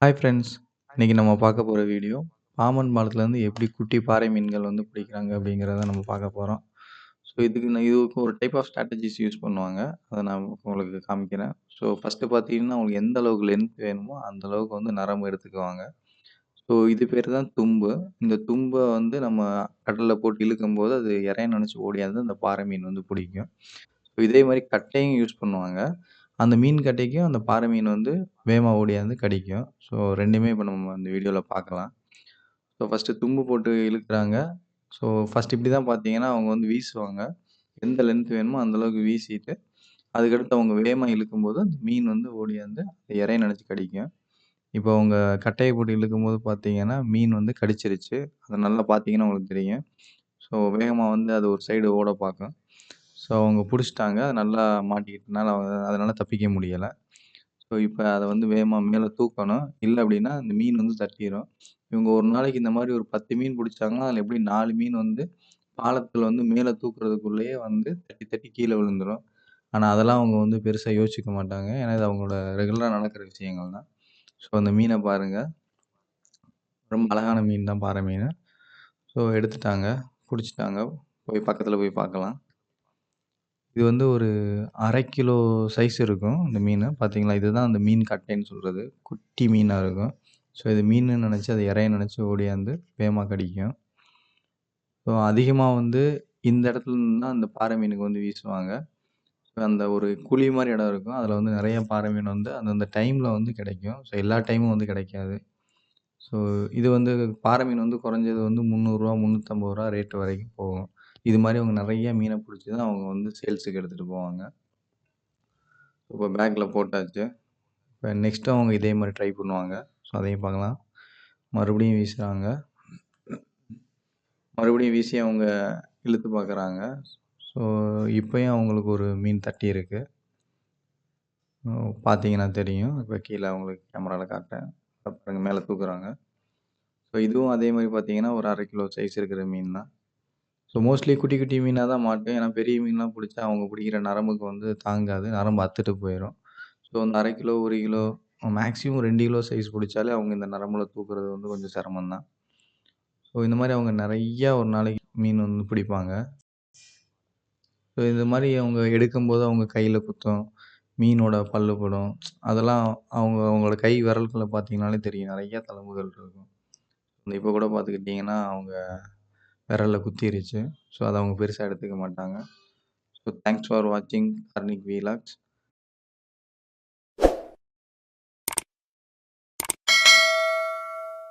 Hi friends. இன்னைக்கு நம்ம பார்க்க போற வீடியோ, பாம்பன் பாலத்துலேருந்து எப்படி குட்டி பாறை மீன்கள் வந்து பிடிக்கிறாங்க அப்படிங்கிறத நம்ம பார்க்க போறோம். ஸோ இதுக்கு ஒரு டைப் ஆஃப் ஸ்ட்ராட்டஜிஸ் யூஸ் பண்ணுவாங்க. அத நான் உங்களுக்கு காமிக்கிறேன். ஸோ ஃபர்ஸ்ட்டு பார்த்தீங்கன்னா, உங்களுக்கு எந்த அளவுக்கு லென்த் வேணுமோ, அந்த அளவுக்கு வந்து நரம்பு எடுத்துக்குவாங்க. ஸோ இது பேரு தான் தும்பு. இந்த தும்ப வந்து நம்ம கடல்ல போட்டு இழுக்கும்போது, அது இரைன்னு நெனச்சு ஓடியாந்து அந்த பாறை மீன் வந்து பிடிக்கும். இதே மாரி கட்டையும் யூஸ் பண்ணுவாங்க. அந்த மீன் கட்டைக்கும் அந்த பாறை மீன் வந்து வேகமா ஓடியாந்து கடிக்கும். ஸோ 2மே இப்ப நம்ம இந்த வீடியோல பார்க்கலாம். ஸோ ஃபர்ஸ்ட்டு தும்பு போட்டு இழுக்குறாங்க. ஸோ ஃபர்ஸ்ட் இப்படி தான் பார்த்தீங்கன்னா, அவங்க வந்து வீசுவாங்க. எந்த லென்த் வேணுமோ அந்த அளவுக்கு வீசிட்டு, அதுக்கடுத்து அவங்க வேகமா இழுக்கும்போது, அந்த மீன் வந்து ஓடியாந்து இரைய நெனச்சு கடிக்கும். இப்போ அவங்க கட்டைய போட்டு இழுக்கும்போது பார்த்தீங்கன்னா, மீன் வந்து கடிச்சிருச்சு. அத நல்லா பார்த்தீங்கன்னா உங்களுக்கு தெரியும். ஸோ வேகமா வந்து அது ஒரு சைடு ஓட பார்க்கும். ஸோ அவங்க புடிச்சுட்டாங்க. நல்லா மாட்டிக்கிட்டனால அதனால தப்பிக்க முடியல. ஸோ இப்ப அத வந்து வேகமா மேல தூக்கணும். இல்ல அப்டின்னா, அந்த மீன் வந்து தட்டிரும். இவங்க ஒரு நாளைக்கு இந்த மாரி ஒரு 10 மீன் புடிச்சாங்கன்னா, அதுல எப்டியும் 4 மீன் வந்து பாலத்துல வந்து மேல தூக்குறதுக்குள்ளயே வந்து தட்டி, தட்டி கீழ விழுந்துரும். ஆனா, அதெல்லாம் அவங்க வந்து பெருசா யோசிக்க மாட்டாங்க. ஏன்னா, இது அவங்களோட ரெகுலரா நடக்கிற விஷயங்கள் தான். ஸோ அந்த மீன பாருங்க. ரொம்ப அழகான மீன் தான் பாறை மீனு. ஸோ எடுத்துட்டாங்க. புடிச்சுட்டாங்க. போய் பக்கத்துல போய் பார்க்கலாம். இது வந்து ஒரு 1/2 கிலோ சைஸ் இருக்கும் இந்த மீனு. பார்த்தீங்களா? இதுதான் அந்த மீன் கட்டைன்னு சொல்றது. குட்டி மீனா இருக்கும். ஸோ இது மீனுன்னு நெனச்சு, அது இரைன்னு நெனச்சு ஓடியாந்து வேகமா கடிக்கும். ஸோ அதிகமா வந்து இந்த இடத்துலருந்து தான் அந்த பாறை மீனுக்கு வந்து வீசுவாங்க. அந்த ஒரு குழி மாரி இடம் இருக்கும். அதுல வந்து நெறைய பாறை மீன் வந்து அந்தந்த டைம்ல வந்து கிடைக்கும். ஸோ எல்லா டைமும் வந்து கிடைக்காது. ஸோ இது வந்து பாறை மீன் வந்து குறைஞ்சது வந்து ரூ. 300 ரூ. 350 ரேட் வரைக்கும் போகும். இது மாரி அவங்க நெறைய மீன புடிச்சு தான் அவங்க வந்து சேல்ஸுக்கு எடுத்துட்டு போவாங்க. இப்போ பேக்ல போட்டாச்சு. இப்ப நெக்ஸ்ட் அவங்க இதே மாரி ட்ரை பண்ணுவாங்க. ஸோ அதையும் பார்க்கலாம். மறுபடியும் வீசுறாங்க. மறுபடியும் வீசி அவங்க இழுத்து பார்க்குறாங்க. ஸோ இப்பயும் அவங்களுக்கு ஒரு மீன் தட்டியிருக்கு. பார்த்தீங்கன்னா தெரியும். இப்ப கீழ உங்களுக்கு கேமரால காட்டுறேன். பாருங்க மேல தூக்குறாங்க. ஸோ இதுவும் அதே மாரி பார்த்தீங்கன்னா, ஒரு 1/2 கிலோ சைஸ் இருக்கிற மீன் தான். ஸோ மோஸ்ட்லி குட்டி, குட்டி மீனா தான் மாட்டும். ஏன்னா பெரிய மீன்லாம் புடிச்சா அவங்க பிடிக்கிற நரம்புக்கு வந்து தாங்காது. நரம்பு அத்துட்டு போயிரும். ஸோ அந்த 1/2 kilo, 1 kilo maximum 2 kilo size புடிச்சாலே அவங்க இந்த நரம்புல தூக்குறது வந்து கொஞ்சம் சிரமம் தான். ஸோ இந்த மாரி அவங்க நெறையா ஒரு நாளைக்கு மீன் வந்து பிடிப்பாங்க. ஸோ இந்த மாரி அவங்க எடுக்கும்போது அவங்க கையில குத்தும். மீனோட பல்லு படும். அதெல்லாம் அவங்களோட கை விரல்கள்ல பார்த்தீங்கனாலே தெரியும். நெறைய தழும்புகள் இருக்கும். இப்ப கூட பார்த்துக்கிட்டீங்கன்னா, அவங்க விரல்ல குத்திருச்சு. ஸோ அத அவங்க பெருசா எடுத்துக்க மாட்டாங்க. ஸோ தேங்க்ஸ் ஃபார் வாட்சிங் கார்னிக் வீலாக்ஸ்.